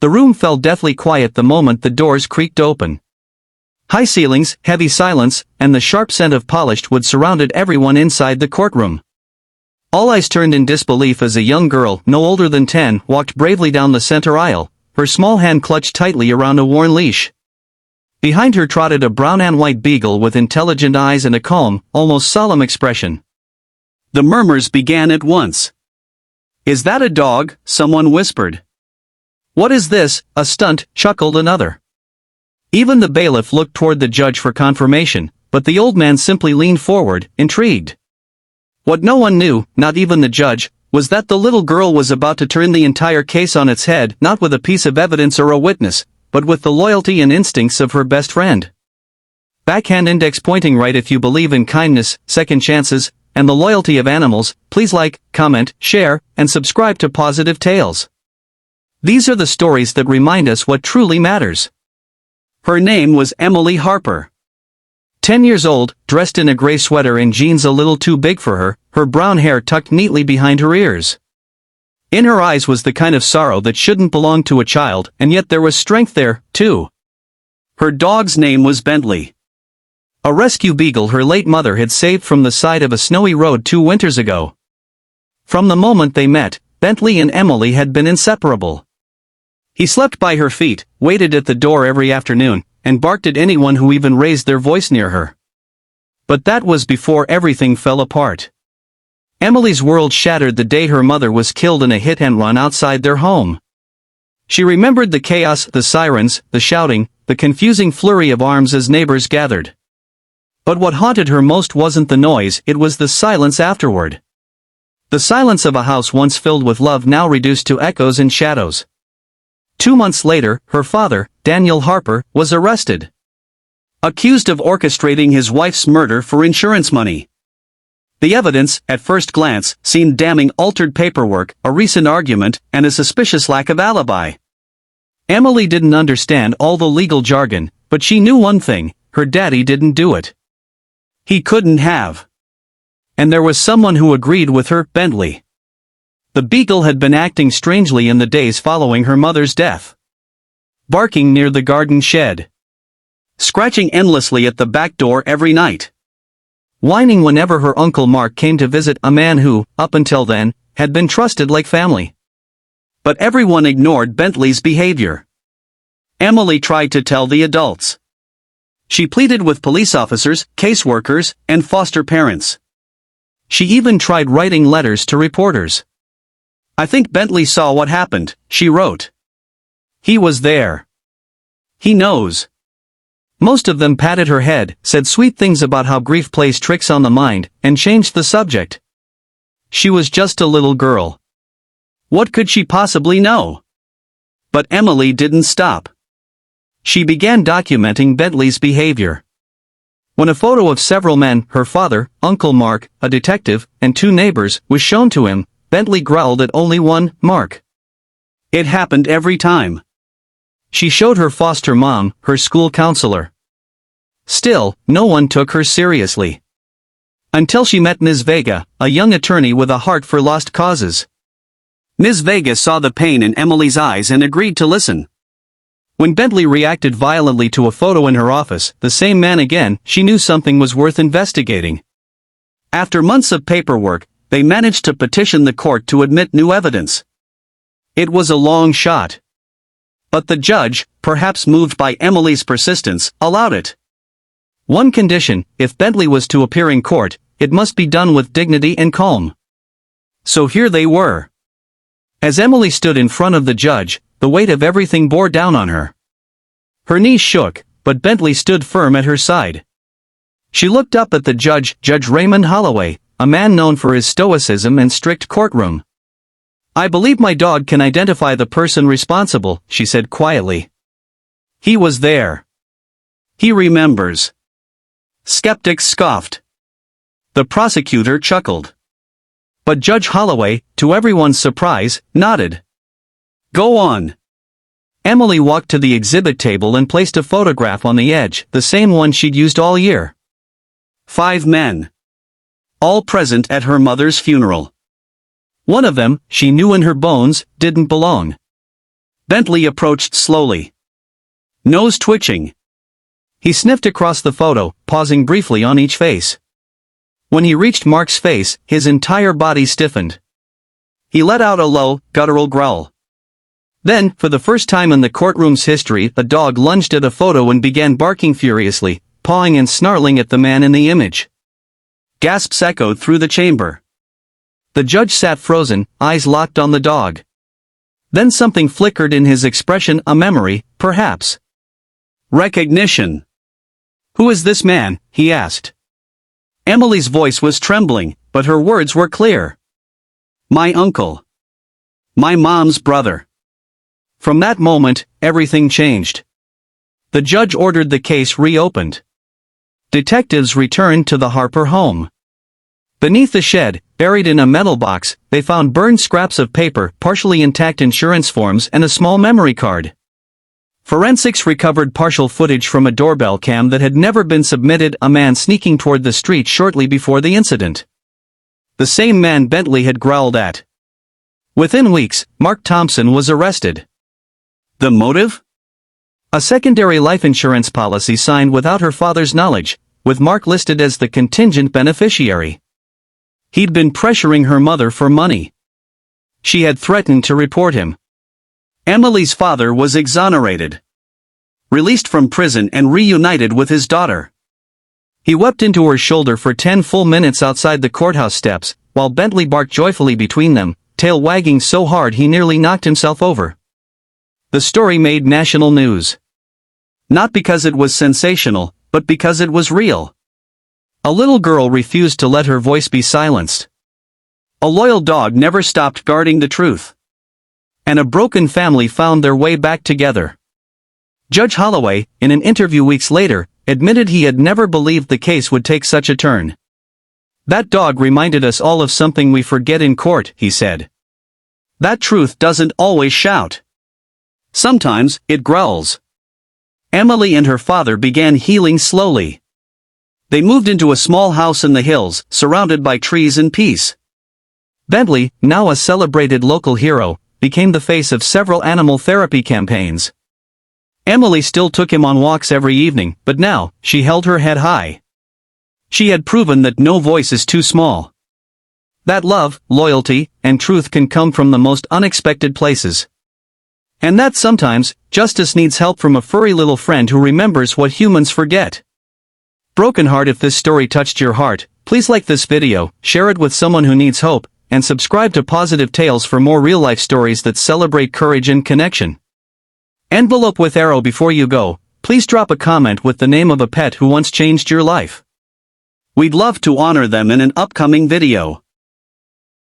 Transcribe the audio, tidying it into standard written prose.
The room fell deathly quiet the moment the doors creaked open. High ceilings, heavy silence, and the sharp scent of polished wood surrounded everyone inside the courtroom. All eyes turned in disbelief as a young girl, no older than 10, walked bravely down the center aisle, her small hand clutched tightly around a worn leash. Behind her trotted a brown and white beagle with intelligent eyes and a calm, almost solemn expression. The murmurs began at once. "Is that a dog?" someone whispered. "What is this, a stunt?" chuckled another. Even the bailiff looked toward the judge for confirmation, but the old man simply leaned forward, intrigued. What no one knew, not even the judge, was that the little girl was about to turn the entire case on its head, not with a piece of evidence or a witness, but with the loyalty and instincts of her best friend. Backhand index pointing right. If you believe in kindness, second chances, and the loyalty of animals, please like, comment, share, and subscribe to Pawsitive Tales. These are the stories that remind us what truly matters. Her name was Emily Harper. 10 years old, dressed in a gray sweater and jeans a little too big for her, her brown hair tucked neatly behind her ears. In her eyes was the kind of sorrow that shouldn't belong to a child, and yet there was strength there, too. Her dog's name was Bentley. A rescue beagle her late mother had saved from the side of a snowy road 2 winters ago. From the moment they met, Bentley and Emily had been inseparable. He slept by her feet, waited at the door every afternoon, and barked at anyone who even raised their voice near her. But that was before everything fell apart. Emily's world shattered the day her mother was killed in a hit-and-run outside their home. She remembered the chaos, the sirens, the shouting, the confusing flurry of arms as neighbors gathered. But what haunted her most wasn't the noise, it was the silence afterward. The silence of a house once filled with love now reduced to echoes and shadows. 2 months later, her father, Daniel Harper, was arrested. Accused of orchestrating his wife's murder for insurance money. The evidence, at first glance, seemed damning: altered paperwork, a recent argument, and a suspicious lack of alibi. Emily didn't understand all the legal jargon, but she knew one thing: her daddy didn't do it. He couldn't have. And there was someone who agreed with her: Bentley. The beagle had been acting strangely in the days following her mother's death. Barking near the garden shed. Scratching endlessly at the back door every night. Whining whenever her Uncle Mark came to visit, a man who, up until then, had been trusted like family. But everyone ignored Bentley's behavior. Emily tried to tell the adults. She pleaded with police officers, caseworkers, and foster parents. She even tried writing letters to reporters. "I think Bentley saw what happened," she wrote. "He was there. He knows." Most of them patted her head, said sweet things about how grief plays tricks on the mind, and changed the subject. She was just a little girl. What could she possibly know? But Emily didn't stop. She began documenting Bentley's behavior. When a photo of several men, her father, Uncle Mark, a detective, and 2 neighbors, was shown to him, Bentley growled at only one, Mark. It happened every time. She showed her foster mom, her school counselor. Still, no one took her seriously. Until she met Ms. Vega, a young attorney with a heart for lost causes. Ms. Vega saw the pain in Emily's eyes and agreed to listen. When Bentley reacted violently to a photo in her office, the same man again, she knew something was worth investigating. After months of paperwork, they managed to petition the court to admit new evidence. It was a long shot. But the judge, perhaps moved by Emily's persistence, allowed it. One condition: if Bentley was to appear in court, it must be done with dignity and calm. So here they were. As Emily stood in front of the judge, the weight of everything bore down on her. Her knees shook, but Bentley stood firm at her side. She looked up at the judge, Judge Raymond Holloway, a man known for his stoicism and strict courtroom. "I believe my dog can identify the person responsible," she said quietly. "He was there. He remembers." Skeptics scoffed. The prosecutor chuckled. But Judge Holloway, to everyone's surprise, nodded. "Go on." Emily walked to the exhibit table and placed a photograph on the edge, the same one she'd used all year. 5 men. All present at her mother's funeral. One of them, she knew in her bones, didn't belong. Bentley approached slowly. Nose twitching. He sniffed across the photo, pausing briefly on each face. When he reached Mark's face, his entire body stiffened. He let out a low, guttural growl. Then, for the first time in the courtroom's history, a dog lunged at a photo and began barking furiously, pawing and snarling at the man in the image. Gasps echoed through the chamber. The judge sat frozen, eyes locked on the dog. Then something flickered in his expression, a memory, perhaps. Recognition. Who is this man? He asked. Emily's voice was trembling, but her words were clear. My uncle. My mom's brother. From that moment, everything changed. The judge ordered the case reopened. Detectives returned to the Harper home. Beneath the shed, buried in a metal box, they found burned scraps of paper, partially intact insurance forms, and a small memory card. Forensics recovered partial footage from a doorbell cam that had never been submitted, a man sneaking toward the street shortly before the incident. The same man Bentley had growled at. Within weeks, Mark Thompson was arrested. The motive? A secondary life insurance policy signed without her father's knowledge, with Mark listed as the contingent beneficiary. He'd been pressuring her mother for money. She had threatened to report him. Emily's father was exonerated. Released from prison and reunited with his daughter. He wept into her shoulder for 10 full minutes outside the courthouse steps, while Bentley barked joyfully between them, tail wagging so hard he nearly knocked himself over. The story made national news. Not because it was sensational, but because it was real. A little girl refused to let her voice be silenced. A loyal dog never stopped guarding the truth. And a broken family found their way back together. Judge Holloway, in an interview weeks later, admitted he had never believed the case would take such a turn. That dog reminded us all of something we forget in court, he said. That truth doesn't always shout. Sometimes, it growls. Emily and her father began healing slowly. They moved into a small house in the hills, surrounded by trees and peace. Bentley, now a celebrated local hero, became the face of several animal therapy campaigns. Emily still took him on walks every evening, but now, she held her head high. She had proven that no voice is too small. That love, loyalty, and truth can come from the most unexpected places. And that sometimes, justice needs help from a furry little friend who remembers what humans forget. Broken heart, if this story touched your heart, please like this video, share it with someone who needs hope, and subscribe to Pawsitive Tales for more real-life stories that celebrate courage and connection. Envelope with arrow. Before you go, please drop a comment with the name of a pet who once changed your life. We'd love to honor them in an upcoming video.